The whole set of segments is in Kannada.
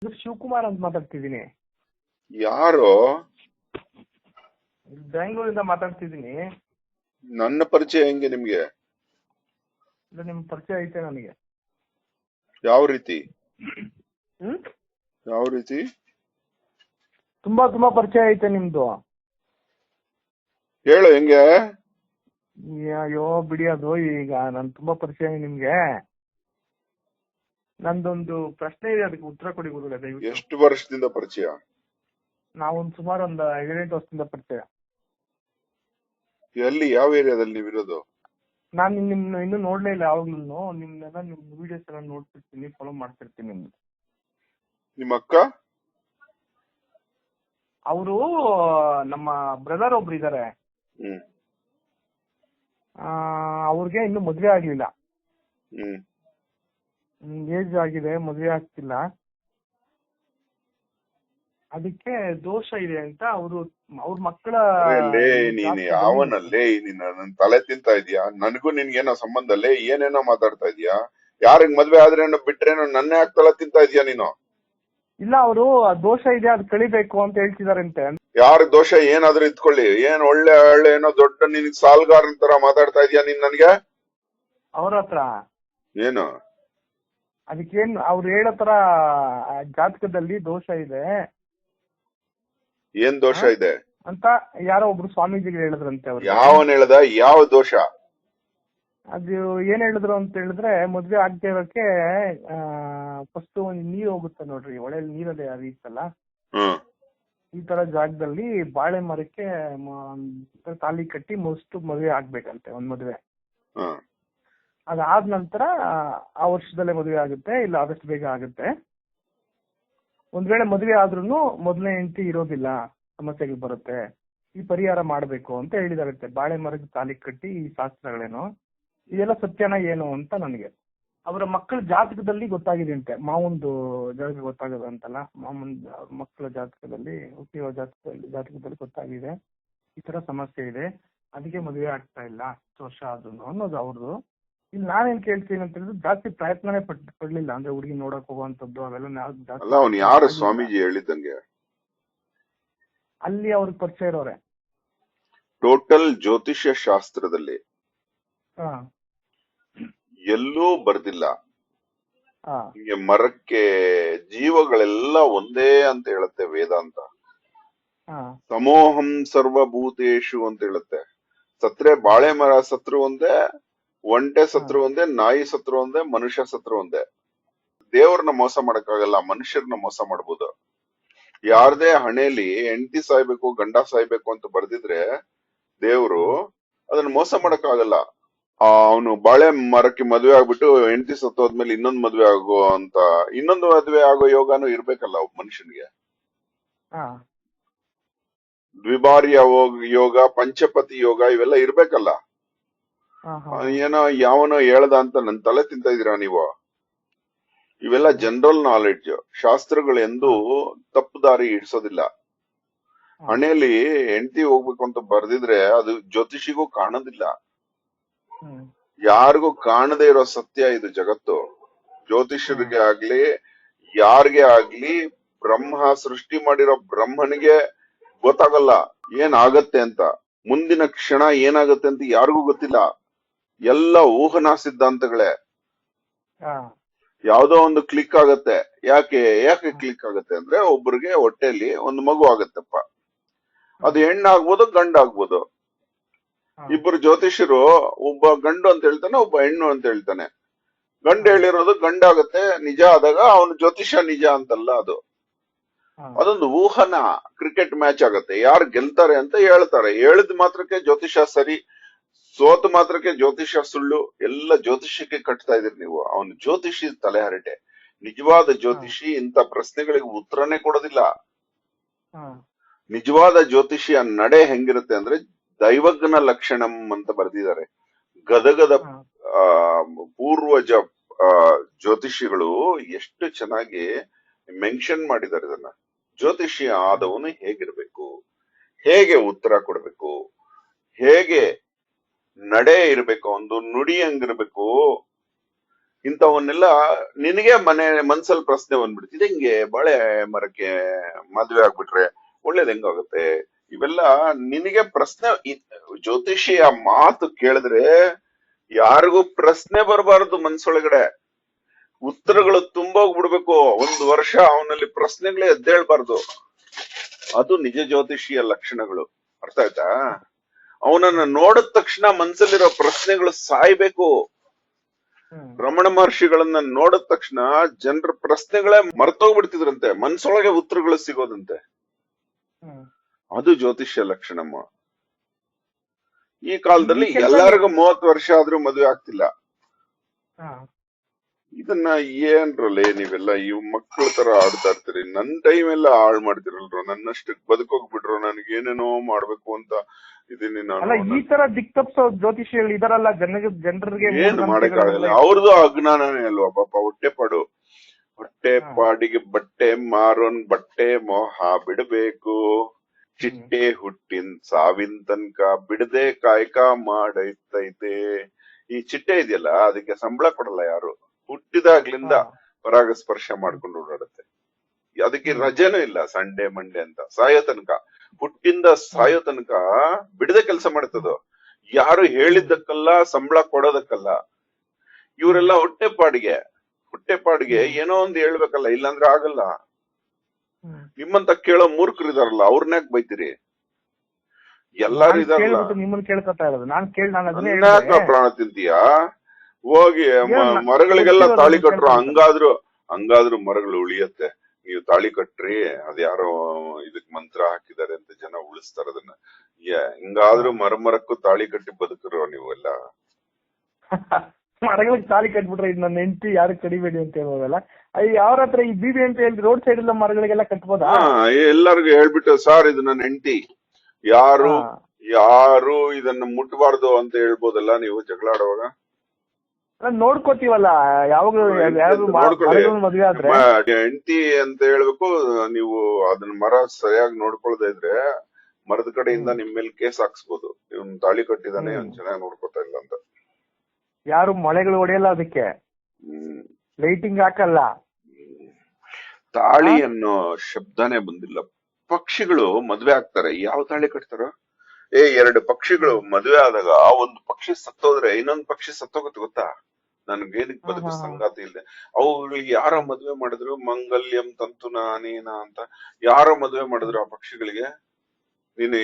ಇದು ಶಿವಕುಮಾರ್ ಅಂತ ಮಾತಾಡ್ತಿದ್ದೀನಿ. ಯಾರು? ಬೆಂಗಳೂರಿಂದ ಮಾತಾಡ್ತಿದ್ದೀನಿ. ನನ್ನ ಪರಿಚಯ ಹೆಂಗೆ ನಿಮ್ಗೆ? ಇಲ್ಲ, ನಿಮ್ ಪರಿಚಯ ಐತೆ ನನಗೆ. ಯಾವ ರೀತಿ? ಹ್ಮ್, ಯಾವ ರೀತಿ? ತುಂಬಾ ತುಂಬಾ ಪರಿಚಯ ಐತೆ ನಿಮ್ದು. ಹೇಳು ಹೆಂಗೆ? ಅಯ್ಯೋ ಬಿಡಿ, ಅದು ಈಗ ನನ್ ತುಂಬಾ ಪರಿಚಯ ನಿಮ್ಗೆ. ನಂದೊಂದು ಪ್ರಶ್ನೆ ಇದೆ, ಅದಕ್ಕೆ ಉತ್ತರ ಕೊಡಿ ಗುರುಗಳೇ ದಯವಿಟ್ಟು. ಎಷ್ಟು ವರ್ಷದಿಂದ ಪರಿಚಯ? ನಾವೊಂದು ಸುಮಾರು ಒಂದು 7-8 ವರ್ಷದಿಂದ ಪರಿಚಯ. ಎಲ್ಲಿ, ಯಾವ ಏರಿಯಾದಲ್ಲಿ ನೀವಿರೋದು? ನಾನು ನಿಮ್ನ ಇನ್ನೂ ನೋಡ್ಲೇ ಇಲ್ಲ ಯಾವಾಗ್ಲೂ. ನಿಮ್ನೆಲ್ಲ ನಿಮ್ ವಿಡಿಯೋಸ್ ಎಲ್ಲ ನೋಡ್ತಿರ್ತೀನಿ, ಫಾಲೋ ಮಾಡ್ತಿರ್ತೀನಿ ನಿಮ್ದು. ನಿಮ್ಮ ಅಕ್ಕ? ಅವರು ನಮ್ಮ ಬ್ರದರ್ ಒಬ್ರು ಇದಾರೆ. ಹ್ಮ್ ಅವ್ರಿಗೆ ಇನ್ನು ಮದ್ವೆ ಆಗ್ಲಿಲ್ಲ. ಹ್ಮ್ ಏಜ್ ಆಗಿದೆ, ಮದ್ವೆ ಆಗ್ತಿಲ್ಲ. ಅದಕ್ಕೆ ದೋಷ ಇದೆ ಅಂತ ಅವ್ರ ಮಕ್ಕಳ ಲೇ, ನೀನ್ ಯಾವನಲ್ಲೇ? ನೀನ್ ನನ್ ತಲೆ ತಿಂತಾ ಇದೀಯಾ? ನನ್ಗೂ ನಿನ್ಗೇನೋ ಸಂಬಂಧ ಅಲ್ಲೇ? ಏನೇನೋ ಮಾತಾಡ್ತಾ ಇದೀಯಾ? ಯಾರಿಗ್ ಮದ್ವೆ ಆದ್ರೇನೋ ಬಿಟ್ರೇನೋ ನನ್ನೇ ಯಾಕೆ ತಲೆ ತಿಂತಾ ಇದೀಯಾ ನೀನು? ಇಲ್ಲ, ಅವರು ದೋಷ ಇದೆ, ಅದು ಕಳಿಬೇಕು ಅಂತ ಹೇಳ್ತಿದಾರಂತೆ. ಯಾರ ದೋಷ ಏನಾದ್ರೂ ಇತ್ಕೊಳ್ಳಿ, ಏನ್ ಒಳ್ಳೆ ಒಳ್ಳೆ ಏನೋ ದೊಡ್ಡ ನಿನ್ ಸಾಲ್ಗಾರನ್ ತರ ಮಾತಾಡ್ತಾ ಇದೀಯಾ ನೀನ್ ನನ್ಗೆ? ಅವ್ರ ಹತ್ರ ಏನು? ಅದಕ್ಕೇನ್ ಅವ್ರು ಹೇಳೋ ತರ ಜಾತಕದಲ್ಲಿ ದೋಷ ಇದೆ. ಏನ್ ದೋಷ ಇದೆ ಅಂತ ಯಾರೋ ಒಬ್ರು ಸ್ವಾಮೀಜಿಗಳು ಹೇಳಿದ್ರಂತೆ. ಅವ್ರು ಯಾವನ್ ಹೇಳ್ದ? ಯಾವ ದೋಷ? ಅದು ಏನ್ ಹೇಳಿದ್ರು ಅಂತ ಹೇಳಿದ್ರೆ, ಮದ್ವೆ ಆಗದೆ ಇರೋಕೆ ಫಸ್ಟ್ ಒಂದ್ ನೀರ್ ಹೋಗುತ್ತೆ ನೋಡ್ರಿ, ಒಳ್ಳೆಯಲ್ಲಿ ನೀರದೇ ಹರಿಯುತ್ತಲ್ಲ, ಈ ತರ ಜಾಗದಲ್ಲಿ ಬಾಳೆ ಮರಕ್ಕೆ ತಾಲಿ ಕಟ್ಟಿ ಮಸ್ತು ಮದ್ವೆ ಆಗ್ಬೇಕಂತೆ. ಒಂದ್ ಮದ್ವೆ ಅದಾದ ನಂತರ ಆ ವರ್ಷದಲ್ಲೇ ಮದ್ವೆ ಆಗುತ್ತೆ, ಇಲ್ಲ ಆದಷ್ಟು ಬೇಗ ಆಗುತ್ತೆ. ಒಂದ್ ವೇಳೆ ಮದ್ವೆ ಆದ್ರೂ ಮೊದಲನೇ ಹೆಂಡತಿ ಇರೋದಿಲ್ಲ, ಸಮಸ್ಯೆಗಳು ಬರುತ್ತೆ. ಈ ಪರಿಹಾರ ಮಾಡ್ಬೇಕು ಅಂತ ಹೇಳಿದಾರಂತೆ. ಬಾಳೆ ಮರಕ್ಕೆ ತಾಲಿ ಕಟ್ಟಿ ಈ ಶಾಸ್ತ್ರಗಳೇನು, ಇದೆಲ್ಲ ಸತ್ಯನ ಏನು ಅಂತ ನನಗೆ ಅವರ ಮಕ್ಕಳ ಜಾತಕದಲ್ಲಿ ಗೊತ್ತಾಗಿದೆ ಅಂತೆ. ಮಾವೊಂದು ಜಾತಕ ಗೊತ್ತಾಗದ ಅಂತಲ್ಲ, ಮಾವನ್ ಮಕ್ಕಳ ಜಾತಕದಲ್ಲಿ, ಹುಟ್ಟಿರೋ ಜಾತಕದಲ್ಲಿ ಗೊತ್ತಾಗಿದೆ ಈ ತರ ಸಮಸ್ಯೆ ಇದೆ, ಅದಕ್ಕೆ ಮದುವೆ ಆಗ್ತಾ ಇಲ್ಲ ಇಷ್ಟು ವರ್ಷ ಆದ್ರೂ ಅನ್ನೋದು ಅವ್ರದ್ದು. ಇಲ್ಲಿ ನಾನೇನ್ ಕೇಳ್ತೀನಿ ಅಂತ ಹೇಳಿದ್ರೆ, ಜಾಸ್ತಿ ಪ್ರಯತ್ನನೇ ಪಡ್ಲಿಲ್ಲ. ಅಂದ್ರೆ ಹುಡುಗಿ ನೋಡಕ್ ಹೋಗುವಂತದ್ದು ಅವೆಲ್ಲ ಜಾಸ್ತಿ. ಯಾರು ಸ್ವಾಮೀಜಿ ಹೇಳಿದಂಗೆ? ಅಲ್ಲಿ ಅವ್ರಿಗೆ ಪರಿಚಯ ಇರೋರೆ. ಟೋಟಲ್ ಜ್ಯೋತಿಷ್ಯ ಶಾಸ್ತ್ರದಲ್ಲಿ ಎಲ್ಲೂ ಬರ್ದಿಲ್ಲ ನಿಮಗೆ ಮರಕ್ಕೆ ಜೀವಗಳೆಲ್ಲ ಒಂದೇ ಅಂತ ಹೇಳುತ್ತೆ ವೇದಾಂತ. ಸಮೋಹಂ ಸರ್ವಭೂತೇಶು ಅಂತ ಹೇಳುತ್ತೆ. ಸತ್ರೆ ಬಾಳೆ ಮರ ಸತ್ರು ಒಂದೇ, ಒಂಟೆ ಸತ್ರು ಒಂದೇ, ನಾಯಿ ಸತ್ರು ಒಂದೇ, ಮನುಷ್ಯ ಸತ್ರು ಒಂದೇ. ದೇವ್ರನ್ನ ಮೋಸ ಮಾಡಕ್ಕಾಗಲ್ಲ, ಮನುಷ್ಯರನ್ನ ಮೋಸ ಮಾಡ್ಬೋದು. ಯಾರದೇ ಹಣೆಯಲ್ಲಿ ಹೆಂಡತಿ ಸಾಯ್ಬೇಕು ಗಂಡ ಸಾಯ್ಬೇಕು ಅಂತ ಬರ್ದಿದ್ರೆ ದೇವ್ರು ಅದನ್ನ ಮೋಸ ಮಾಡಕ್ಕಾಗಲ್ಲ. ಅವನು ಬಾಳೆ ಮರಕ್ಕೆ ಮದ್ವೆ ಆಗ್ಬಿಟ್ಟು ಹೆಂಡತಿ ಸತ್ತೋದ್ಮೇಲೆ ಇನ್ನೊಂದು ಮದ್ವೆ ಆಗೋ ಯೋಗಾನು ಇರ್ಬೇಕಲ್ಲ ಒಬ್ಬ ಮನುಷ್ಯನಿಗೆ. ದ್ವಿಭಾರ್ಯ ಯೋಗ, ಪಂಚಪತಿ ಯೋಗ ಇವೆಲ್ಲ ಇರ್ಬೇಕಲ್ಲ. ಏನೋ ಯಾವನೋ ಹೇಳ್ದ ಅಂತ ನನ್ ತಲೆ ತಿಂತ ಇದೀರಾ ನೀವು? ಇವೆಲ್ಲ ಜನರಲ್ ನಾಲೆಡ್ಜ್. ಶಾಸ್ತ್ರಗಳು ಎಂದೂ ತಪ್ಪು ದಾರಿ ಇಡ್ಸೋದಿಲ್ಲ. ಹಣೆಯಲ್ಲಿ ಹೆಂಡತಿ ಹೋಗ್ಬೇಕು ಅಂತ ಬರ್ದಿದ್ರೆ ಅದು ಜ್ಯೋತಿಷಿಗೂ ಕಾಣೋದಿಲ್ಲ, ಯಾರಿಗೂ ಕಾಣದೇ ಇರೋ ಸತ್ಯ ಇದು ಜಗತ್ತು. ಜ್ಯೋತಿಷರಿಗೆ ಆಗ್ಲಿ ಯಾರಿಗೆ ಆಗ್ಲಿ, ಬ್ರಹ್ಮ ಸೃಷ್ಟಿ ಮಾಡಿರೋ ಬ್ರಹ್ಮನಿಗೆ ಗೊತ್ತಾಗಲ್ಲ ಏನಾಗತ್ತೆ ಅಂತ. ಮುಂದಿನ ಕ್ಷಣ ಏನಾಗತ್ತೆ ಅಂತ ಯಾರಿಗೂ ಗೊತ್ತಿಲ್ಲ. ಎಲ್ಲ ಊಹನಾ ಸಿದ್ಧಾಂತಗಳೇ. ಯಾವ್ದೋ ಒಂದು ಕ್ಲಿಕ್ ಆಗತ್ತೆ. ಯಾಕೆ ಕ್ಲಿಕ್ ಆಗತ್ತೆ ಅಂದ್ರೆ, ಒಬ್ಬರಿಗೆ ಹೊಟ್ಟೆಯಲ್ಲಿ ಒಂದು ಮಗು ಆಗತ್ತಪ್ಪ. ಅದು ಹೆಣ್ಣಾಗ್ಬೋದು ಗಂಡಾಗ್ಬೋದು. ಇಬ್ಬರು ಜ್ಯೋತಿಷರು, ಒಬ್ಬ ಗಂಡು ಅಂತ ಹೇಳ್ತಾನೆ, ಒಬ್ಬ ಹೆಣ್ಣು ಅಂತ ಹೇಳ್ತಾನೆ. ಗಂಡು ಹೇಳಿರೋದು ಗಂಡಾಗತ್ತೆ, ನಿಜ ಆದಾಗ ಅವನು ಜ್ಯೋತಿಷ ನಿಜ ಅಂತಲ್ಲ. ಅದೊಂದು ಊಹನ. ಕ್ರಿಕೆಟ್ ಮ್ಯಾಚ್ ಆಗತ್ತೆ, ಯಾರು ಗೆಲ್ತಾರೆ ಅಂತ ಹೇಳ್ತಾರೆ. ಹೇಳಿದ ಮಾತ್ರಕ್ಕೆ ಜ್ಯೋತಿಷ ಸರಿ, ಸೋತ ಮಾತ್ರಕ್ಕೆ ಜ್ಯೋತಿಷ ಸುಳ್ಳು. ಎಲ್ಲ ಜ್ಯೋತಿಷಕ್ಕೆ ಕಟ್ತಾ ಇದೀರಿ ನೀವು. ಅವನು ಜ್ಯೋತಿಷಿ ತಲೆ ಹರಟೆ. ನಿಜವಾದ ಜ್ಯೋತಿಷಿ ಇಂಥ ಪ್ರಶ್ನೆಗಳಿಗೆ ಉತ್ತರನೇ ಕೊಡೋದಿಲ್ಲ. ನಿಜವಾದ ಜ್ಯೋತಿಷಿಯ ನಡೆ ಹೆಂಗಿರುತ್ತೆ ಅಂದ್ರೆ, ದೈವಜ್ಞ ಲಕ್ಷಣಂ ಅಂತ ಬರ್ದಿದ್ದಾರೆ. ಗದಗದ ಪೂರ್ವಜ ಜ್ಯೋತಿಷಿಗಳು ಎಷ್ಟು ಚೆನ್ನಾಗಿ ಮೆನ್ಷನ್ ಮಾಡಿದ್ದಾರೆ ಇದನ್ನ. ಜ್ಯೋತಿಷಿ ಆದವನು ಹೇಗಿರ್ಬೇಕು, ಹೇಗೆ ಉತ್ತರ ಕೊಡ್ಬೇಕು, ಹೇಗೆ ನಡೆ ಇರ್ಬೇಕು, ಒಂದು ನುಡಿ ಹಂಗಿರ್ಬೇಕು, ಇಂಥವನ್ನೆಲ್ಲ ನಿನಗೆ ಮನ್ಸಲ್ಲಿ ಪ್ರಶ್ನೆ ಬಂದ್ಬಿಡ್ತು, ಇದು ಹೆಂಗೆ ಬಾಳೆ ಮರಕ್ಕೆ ಮದ್ವೆ ಆಗ್ಬಿಟ್ರೆ ಒಳ್ಳೇದ್ ಹೆಂಗಾಗುತ್ತೆ? ಇವೆಲ್ಲ ನಿನಗೆ ಪ್ರಶ್ನೆ. ಜ್ಯೋತಿಷಿಯ ಮಾತು ಕೇಳಿದ್ರೆ ಯಾರಿಗೂ ಪ್ರಶ್ನೆ ಬರಬಾರದು ಮನ್ಸೊಳಗಡೆ, ಉತ್ತರಗಳು ತುಂಬೋಗ್ಬಿಡ್ಬೇಕು. 1 ವರ್ಷ ಅವನಲ್ಲಿ ಪ್ರಶ್ನೆಗಳೇ ಎದ್ದೇಳ್ಬಾರ್ದು. ಅದು ನಿಜ ಜ್ಯೋತಿಷಿಯ ಲಕ್ಷಣಗಳು. ಅರ್ಥ ಆಯ್ತಾ? ಅವನನ್ನ ನೋಡಿದ ತಕ್ಷಣ ಮನ್ಸಲ್ಲಿರೋ ಪ್ರಶ್ನೆಗಳು ಸಾಯ್ಬೇಕು. ರಮಣ ಮಹರ್ಷಿಗಳನ್ನ ನೋಡಿದ ತಕ್ಷಣ ಜನರ ಪ್ರಶ್ನೆಗಳೇ ಮರ್ತೋಗ್ಬಿಡ್ತಿದ್ರಂತೆ, ಮನ್ಸೊಳಗೆ ಉತ್ತರಗಳು ಸಿಗೋದಂತೆ. ಅದು ಜ್ಯೋತಿಷ್ಯ ಲಕ್ಷಣಮ್ಮ. ಈ ಕಾಲದಲ್ಲಿ ಎಲ್ಲರಿಗೂ 30 ವರ್ಷ ಆದ್ರೂ ಮದುವೆ ಆಗ್ತಿಲ್ಲ. ಇದನ್ನ ಏನ್ರಲ್ಲೇ ನೀವೆಲ್ಲ ಇವ್ ಮಕ್ಳ ತರ ಆಡ್ತಾ ಇರ್ತೀರಿ. ನನ್ ಟೈಮ್ ಎಲ್ಲ ಹಾಳು ಮಾಡ್ತಿರಲ್ರು, ನನ್ನಷ್ಟಕ್ಕೆ ಬದುಕೋಗ್ಬಿಟ್ರು, ನನ್ಗೆ ಏನೇನೋ ಮಾಡ್ಬೇಕು ಅಂತ ಇದೀನಿ ನಾನು. ಅಲ್ಲ, ಈ ತರ ದಿಕ್ತಪ್ಸೋ ಜ್ಯೋತಿಷಿಗಳು ಇದಾರಲ್ಲ, ಜನರಿಗೆ ಏನ್ ಮಾಡಕ್ಕಾಗಲ್ಲ. ಅವ್ರದ್ದು ಅಜ್ಞಾನನೇ ಅಲ್ವಾ ಪಾಪ. ಹೊಟ್ಟೆ ಪಾಡಿಗೆ ಬಟ್ಟೆ ಮಾರೋನ್ ಬಟ್ಟೆ ಮೋಹ ಬಿಡಬೇಕು. ಚಿಟ್ಟೆ ಹುಟ್ಟಿನ್ ಸಾವಿನ ತನಕ ಬಿಡದೆ ಕಾಯ್ಕ ಮಾಡೈತೈತೆ. ಈ ಚಿಟ್ಟೆ ಇದೆಯಲ್ಲ, ಅದಕ್ಕೆ ಸಂಬಳ ಕೊಡಲ್ಲ ಯಾರು. ಹುಟ್ಟಿದಾಗ್ಲಿಂದ ಪರಾಗಸ್ಪರ್ಶ ಮಾಡ್ಕೊಂಡು ಓಡಾಡುತ್ತೆ. ಅದಕ್ಕೆ ರಜೆನೂ ಇಲ್ಲ, ಸಂಡೇ ಮಂಡೇ ಅಂತ. ಸಾಯೋ ತನಕ, ಹುಟ್ಟಿಂದ ಸಾಯೋ ತನಕ ಬಿಡದೆ ಕೆಲಸ ಮಾಡ್ತದೋ. ಯಾರು ಹೇಳಿದ್ದಕ್ಕಲ್ಲ, ಸಂಬಳ ಕೊಡೋದಕ್ಕಲ್ಲ. ಇವರೆಲ್ಲ ಹೊಟ್ಟೆಪಾಡಿಗೆ ಏನೋ ಒಂದು ಹೇಳ್ಬೇಕಲ್ಲ, ಇಲ್ಲಾಂದ್ರೆ ಆಗಲ್ಲ. ನಿಮ್ಮಂತ ಕೇಳೋ ಮೂರ್ಖರಿದಾರಲ್ಲ, ಅವ್ರನ್ಯಾಕ್ ಬೈತೀರಿ? ಎಲ್ಲಾರು ಇದಾರಲ್ಲ. ನಿಮ್ಮನ್ನ ಕೇಳ್ಕೊತಾ ಇರೋದು ಪ್ರಾಣ ತಿಂತೀಯಾ? ಹೋಗಿ ಮರಗಳಿಗೆಲ್ಲ ತಾಳಿ ಕಟ್ರು. ಹಂಗಾದ್ರೂ ಮರಗಳು ಉಳಿಯತ್ತೆ. ನೀವು ತಾಳಿ ಕಟ್ರಿ, ಅದ್ಯಾರೋ ಇದಕ್ ಮಂತ್ರ ಹಾಕಿದಾರೆ ಅಂತ ಜನ ಉಳಿಸ್ತಾರ ಅದನ್ನ. ಹಿಂಗಾದ್ರೂ ಮರಕ್ಕೂ ತಾಳಿ ಕಟ್ಟಿ ಬದುಕರು ನೀವೆಲ್ಲ. ಮರಗಳಿಗೆ ತಾಳಿ ಕಟ್ಬಿಟ್ರೆ ಇದು ನನ್ನ ಹೆಂಡತಿ, ಯಾರು ಕಡಿಬೇಡಿ ಅಂತ ಹೇಳ್ಬೋದಲ್ಲ. ಯಾರ ಹತ್ರ ಈ ಬೀದಿ ಅಂತ ಹೇಳಿ ರೋಡ್ ಸೈಡ್ ಎಲ್ಲ ಮರಗಳಿಗೆಲ್ಲ ಕಟ್ಬೋದಾ? ಎಲ್ಲರಿಗೂ ಹೇಳ್ಬಿಟ್ಟು, ಸಾರ್ ಇದು ನನ್ನ ಹೆಂಡತಿ, ಯಾರು ಇದನ್ನ ಮುಟ್ಬಾರ್ದು ಅಂತ ಹೇಳ್ಬೋದಲ್ಲ ನೀವು ಜಗಳ ಆಡುವಾಗ. ನೋಡ್ಕೋತೀವಲ್ಲ ಯಾವಾಗ್ಲೂ ಮದ್ವೆ ಆದ್ರೆ. ಹೆಂಡತಿ ಅಂತ ಹೇಳ್ಬೇಕು ನೀವು. ಅದನ್ನ ಮರ ಸರಿಯಾಗಿ ನೋಡ್ಕೊಳ್ದೇ ಇದ್ರೆ ಮರದ ಕಡೆಯಿಂದ ನಿಮ್ ಮೇಲೆ ಕೇಸ್ ಹಾಕ್ಸ್ಬೋದು. ಇವ್ನ್ ತಾಳಿ ಕಟ್ಟಿದಾನೆ, ಇವ್ನ್ ಚೆನ್ನಾಗಿ ನೋಡ್ಕೊತಾ ಇಲ್ಲ ಅಂತ. ಯಾರು ಮೊಳೆಗಳು ಹೊಡೆಯಲ್ಲ ಅದಕ್ಕೆ, ಲೈಟಿಂಗ್ ಹಾಕಲ್ಲ. ತಾಳಿ ಅನ್ನೋ ಶಬ್ದನೇ ಬಂದಿಲ್ಲ. ಪಕ್ಷಿಗಳು ಮದ್ವೆ ಆಗ್ತಾರೆ, ಯಾವ ತಾಳಿ ಕಟ್ತಾರ? 2 ಪಕ್ಷಿಗಳು ಮದ್ವೆ ಆದಾಗ ಒಂದು ಪಕ್ಷಿ ಸತ್ತೋದ್ರೆ ಇನ್ನೊಂದು ಪಕ್ಷಿ ಸತ್ತೋಗುತ್ತೆ ಗೊತ್ತಾ? ನನ್ಗೇನಕ್ ಬದುಕು ಸಂಗಾತಿ ಇಲ್ಲದೆ. ಅವ್ಗಳಿಗೆ ಯಾರೋ ಮದ್ವೆ ಮಾಡಿದ್ರು, ಮಂಗಲ್ಯಂ ತಂತುನ ನೀನ ಅಂತ ಯಾರೋ ಮದ್ವೆ ಮಾಡಿದ್ರು ಆ ಪಕ್ಷಿಗಳಿಗೆ. ನೀನು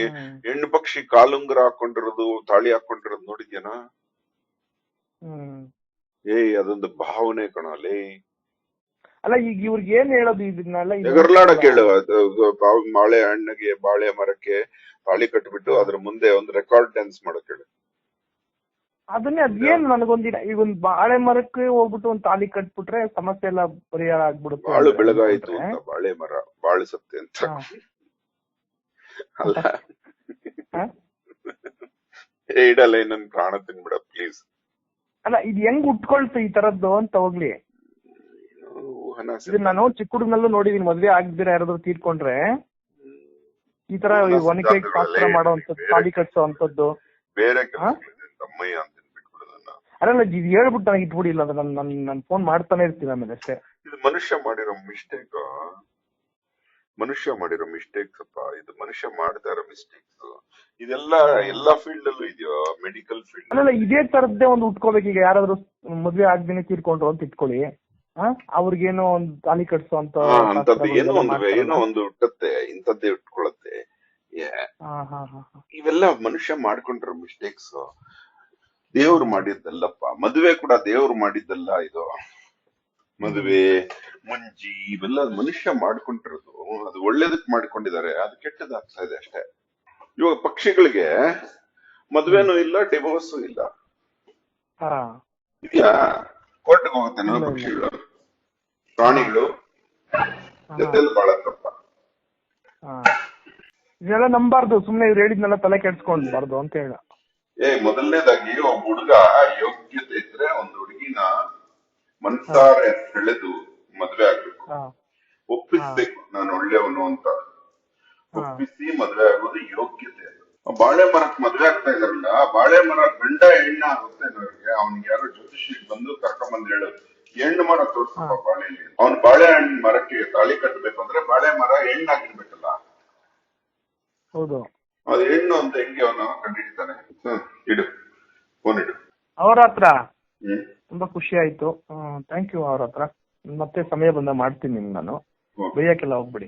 ಹೆಣ್ಣು ಪಕ್ಷಿ ಕಾಲುಂಗುರ ಹಾಕೊಂಡಿರೋದು, ತಾಳಿ ಹಾಕೊಂಡಿರೋದು ನೋಡಿದ್ಯಾನ? ಅದೊಂದು ಭಾವನೆ ಕಣಲ್ಲಿ. ಅಲ್ಲ, ಈಗ ಇವ್ರಿಗೆ ಏನ್ ಹೇಳೋದು ಇದನ್ನೆಲ್ಲ? ಎಗರ್ಲಾಡ ಕೇಳು. ಬಾಳೆ ಹಣ್ಣಿಗೆ, ಬಾಳೆ ಮರಕ್ಕೆ ತಾಳಿ ಕಟ್ಬಿಟ್ಟು ಅದ್ರ ಮುಂದೆ ಒಂದು ರೆಕಾರ್ಡ್ ಡ್ಯಾನ್ಸ್ ಮಾಡಕ್ ಹೇಳು. ಅದನ್ನೇ, ಅದೇನು ನನಗೊಂದಿನ ಈಗ ಒಂದ್ ಬಾಳೆ ಮರಕ್ಕೆ ಹೋಗ್ಬಿಟ್ಟು ಒಂದ್ ತಾಳಿ ಕಟ್ಬಿಟ್ರೆ ಸಮಸ್ಯೆ ಎಲ್ಲ ಪರಿಹಾರ ಆಗ್ಬಿಡುತ್ತೆ. ಬಾಳು ಬೆಳಗಾಯ್ತು ಅಂತ, ಬಾಳೆ ಮರ ಬಾಳು ಸತ್ತೆ ಅಂತ ಅಲ್ಲ. ಇಡಲ್ಲ, ನನ್ ಪ್ರಾಣ ತಿನ್ಬಿಡ ಪ್ಲೀಸ್. ಅಲ್ಲ, ಇದು ಹೆಂಗ್ ಉಟ್ಕೊಳ್ತು ಈ ತರದ್ದು ಅಂತ ಹೋಗ್ಲಿ. ಇದು ನಾನು ಚಿಕ್ಕ ಹುಡುಗನಲ್ಲೂ ನೋಡಿದೀನಿ, ಮದ್ವೆ ಆಗ್ದಿರ ಯಾರಾದ್ರೂ ತೀರ್ಕೊಂಡ್ರೆ ಈ ತರ ಒನಕೆ ಶಾಸ್ತ್ರ ಮಾಡೋಂಥದ್ದು, ತಾಳಿ ಕಟ್ಸೋ ಅಂತದ್ದು. ಬೇರೆ ಅಲ್ಲ, ಇದು ಹೇಳ್ಬಿಟ್ಟು ನನಗೆ ಇಟ್ಬಿಡಿ, ಇಲ್ಲ ಅಂದ್ರೆ ನನ್ ಫೋನ್ ಮಾಡ್ತಾನೆ ಇರ್ತೀನಿ ಆಮೇಲೆ ಅಷ್ಟೇ. ಇದು ಮನುಷ್ಯ ಮಾಡಿರೋ ಮಿಸ್ಟೇಕ್ಸ್ ಅಪ್ಪ. ಇದು ಮನುಷ್ಯ ಮಾಡ್ತಾ ಇರೋ ಮಿಸ್ಟೇಕ್ಸ್. ಇದೆಲ್ಲ ಫೀಲ್ಡ್ ಅಲ್ಲೂ ಇದೆಯೋ, ಮೆಡಿಕಲ್ ಫೀಲ್ಡ್. ಅಲ್ಲ, ಇದೇ ತರದ್ದೇ ಒಂದು ಉಟ್ಕೋಬೇಕು. ಈಗ ಯಾರಾದ್ರೂ ಮದ್ವೆ ಆಗ್ದೇನೆ ತೀರ್ಕೊಂಡ್ರು ಅಂತ ಇಟ್ಕೊಳ್ಳಿ, ಅವ್ರಿಗೇನೋ ಒಂದು ತಾಳಿ ಕಟ್ಸೋ ಅಂತ ಏನೋ ಒಂದು ಹುಟ್ಟತ್ತೆ, ಇಂಥದ್ದೇ ಉಟ್ಕೊಳತ್ತೆ. ಇವೆಲ್ಲ ಮನುಷ್ಯ ಮಾಡ್ಕೊಂಡಿರೋ ಮಿಸ್ಟೇಕ್ಸ್. ದೇವ್ರು ಮಾಡಿದ್ದಲ್ಲಪ್ಪ. ಮದುವೆ ಕೂಡ ದೇವ್ರು ಮಾಡಿದ್ದಲ್ಲ. ಇದು ಮದುವೆ ಮುಂಜಿ ಇವೆಲ್ಲ ಮನುಷ್ಯ ಮಾಡ್ಕೊಂಡಿರೋದು. ಅದು ಒಳ್ಳೇದಕ್ ಮಾಡ್ಕೊಂಡಿದ್ದಾರೆ, ಅದು ಕೆಟ್ಟದಾಗ್ತಾ ಇದೆ ಅಷ್ಟೇ. ಇವಾಗ ಪಕ್ಷಿಗಳಿಗೆ ಮದ್ವೆನೂ ಇಲ್ಲ, ಡಿವೋರ್ಸು ಇಲ್ಲ. ಕೋರ್ಟ್ಗೆ ಹೋಗುತ್ತೆ ಪಕ್ಷಿಗಳು, ಪ್ರಾಣಿಗಳು ಜೊತೆಲಿ ಬಾಳತ್ತಪ್ಪ. ಇದೆಲ್ಲ ನಂಬಾರ್ದು, ಸುಮ್ನೆ ಇವ್ರು ಹೇಳಿದ್ನೆಲ್ಲ ತಲೆ ಕೆಡ್ಸ್ಕೊಂಡ್ಬಾರ್ದು ಅಂತ ಹೇಳ. ಮೊದಲನೇದಾಗಿ ಒಬ್ಬ ಹುಡುಗ ಯೋಗ್ಯತೆ ಇದ್ರೆ ಒಂದು ಹುಡುಗಿನ ಮನ್ಸಾರೆ ಸೆಳೆದು ಮದ್ವೆ ಆಗ್ಬೇಕು, ಒಪ್ಪಿಸ್ಬೇಕು ನಾನು ಒಳ್ಳೆಯವನು ಅಂತ. ಒಪ್ಪಿಸಿ ಮದ್ವೆ ಆಗೋದು ಯೋಗ್ಯತೆ. ಬಾಳೆ ಮರಕ್ಕೆ ಮದ್ವೆ ಆಗ್ತಾ ಇದಾರಲ್ಲ, ಬಾಳೆ ಮರ ಗಂಡ ಹೆಣ್ಣ ಆಗುತ್ತೆ ಅವ್ರಿಗೆ. ಅವ್ನಿಗೆ ಯಾರೋ ಜ್ಯೋತಿಷಿ ಬಂದು ಕರ್ಕೊಂಡ್ಬಂದು ಹೇಳೋದು, ಹೆಣ್ಣು ಮರ ತೋರ್ಸಪ್ಪ ಬಾಳೆಯಲ್ಲಿ. ಅವ್ನು ಬಾಳೆಹಣ್ಣು ಮರಕ್ಕೆ ತಾಳಿ ಕಟ್ಟಬೇಕು ಅಂದ್ರೆ ಬಾಳೆ ಮರ ಹೆಣ್ಣಾಗಿರ್ಬೇಕಲ್ಲ. ಹೌದು. ಅದು ಹೆಣ್ಣು ಅಂತ ಹೆಂಗೆ ಅವನು ಕಂಡಿಡ್ತಾನೆ? ಇಡು, ಫೋನ್ ಇಡು. ಅವ್ರ ಹತ್ರ ತುಂಬಾ ಖುಷಿ ಆಯ್ತು. Thank you. ಅವ್ರ ಹತ್ರ ಮತ್ತೆ ಸಮಯ ಬಂದ ಮಾಡ್ತೀನಿ ನಿಮ್ಗೆ ನಾನು. ಬೈಯಕ್ಕೆಲ್ಲ ಹೋಗ್ಬಿಡಿ.